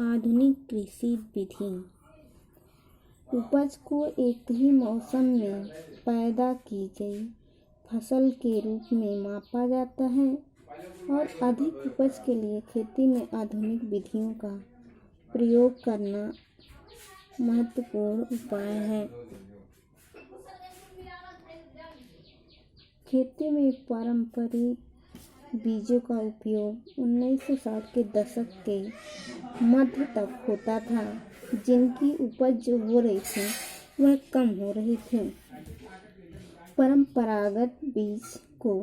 आधुनिक कृषि विधि। उपज को एक ही मौसम में पैदा की गई फसल के रूप में मापा जाता है और अधिक उपज के लिए खेती में आधुनिक विधियों का प्रयोग करना महत्वपूर्ण उपाय है। खेती में पारंपरिक बीजों का उपयोग 1960 के दशक के मध्य तक होता था, जिनकी उपज जो हो रही थी वह कम हो रही थी। परंपरागत बीज को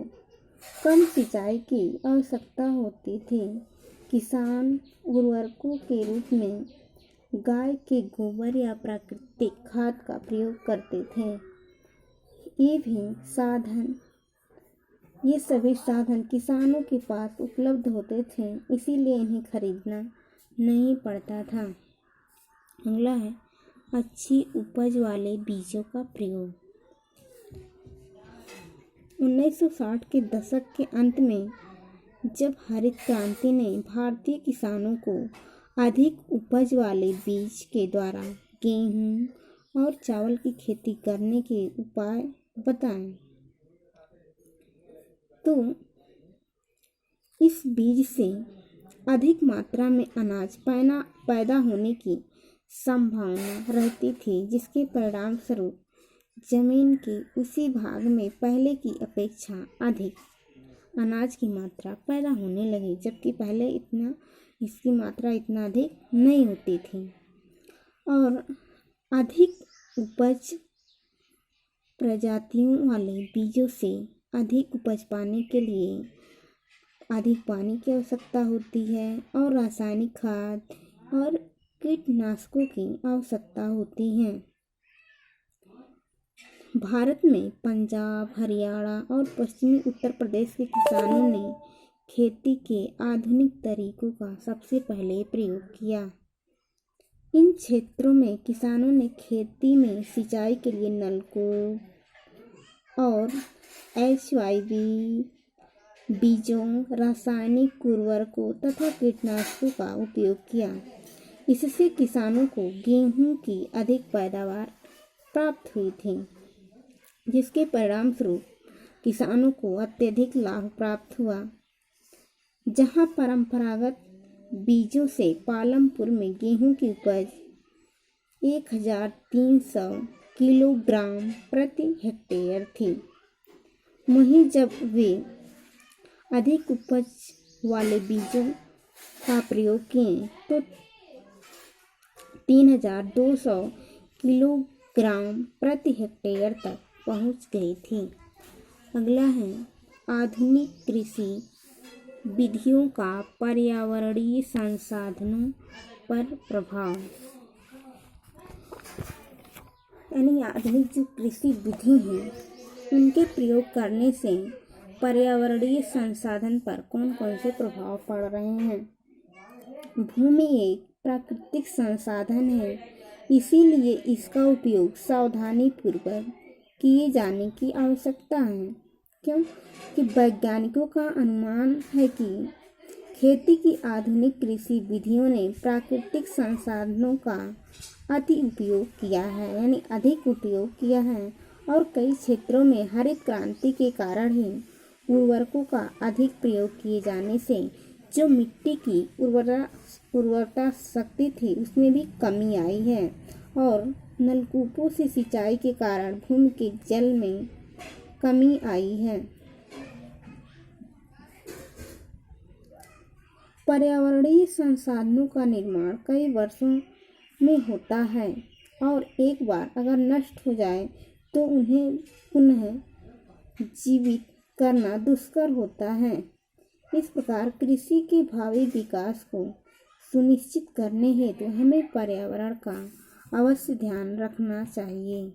कम सिंचाई की आवश्यकता होती थी। किसान उर्वरकों के रूप में गाय के गोबर या प्राकृतिक खाद का प्रयोग करते थे। ये सभी साधन किसानों के पास उपलब्ध होते थे, इसीलिए इन्हें खरीदना नहीं पड़ता था। अगला है अच्छी उपज वाले बीजों का प्रयोग। 1960 के दशक के अंत में जब हरित क्रांति ने भारतीय किसानों को अधिक उपज वाले बीज के द्वारा गेहूं और चावल की खेती करने के उपाय बताए, तो इस बीज से अधिक मात्रा में अनाज पैदा होने की संभावना रहती थी, जिसके परिणाम स्वरूप जमीन के उसी भाग में पहले की अपेक्षा अधिक अनाज की मात्रा पैदा होने लगी, जबकि पहले इसकी मात्रा इतना अधिक नहीं होती थी। और अधिक उपज प्रजातियों वाले बीजों से अधिक उपज पाने के लिए अधिक पानी की आवश्यकता होती है और रासायनिक खाद और कीटनाशकों की आवश्यकता होती है। भारत में पंजाब, हरियाणा और पश्चिमी उत्तर प्रदेश के किसानों ने खेती के आधुनिक तरीकों का सबसे पहले प्रयोग किया। इन क्षेत्रों में किसानों ने खेती में सिंचाई के लिए नलकूप और HYV बीजों, रासायनिक उर्वरकों तथा कीटनाशकों का उपयोग किया। इससे किसानों को गेहूं की अधिक पैदावार प्राप्त हुई थी, जिसके परिणाम स्वरूप किसानों को अत्यधिक लाभ प्राप्त हुआ। जहां परंपरागत बीजों से पालमपुर में गेहूं की उपज 1300 किलोग्राम प्रति हेक्टेयर थी, वहीं जब वे अधिक उपज वाले बीजों का प्रयोग किए तो 3200 किलोग्राम प्रति हेक्टेयर तक पहुंच गई थी। अगला है आधुनिक कृषि विधियों का पर्यावरणीय संसाधनों पर प्रभाव। यानी आधुनिक जो कृषि विधि हैं, उनके प्रयोग करने से पर्यावरणीय संसाधन पर कौन कौन से प्रभाव पड़ रहे हैं। भूमि एक प्राकृतिक संसाधन है, इसीलिए इसका उपयोग सावधानी पूर्वक किए जाने की आवश्यकता है। क्योंकि वैज्ञानिकों का अनुमान है कि खेती की आधुनिक कृषि विधियों ने प्राकृतिक संसाधनों का अति उपयोग किया है, यानी अधिक उपयोग किया है, और कई क्षेत्रों में हरित क्रांति के कारण ही उर्वरकों का अधिक प्रयोग किए जाने से जो मिट्टी की उर्वरता शक्ति थी उसमें भी कमी आई है, और नलकूपों से सिंचाई के कारण भूमि के जल में कमी आई है। पर्यावरणीय संसाधनों का निर्माण कई वर्षों में होता है और एक बार अगर नष्ट हो जाए तो उन्हें पुनः जीवित करना दुष्कर होता है। इस प्रकार कृषि के भावी विकास को सुनिश्चित करने हेतु हमें पर्यावरण का अवश्य ध्यान रखना चाहिए।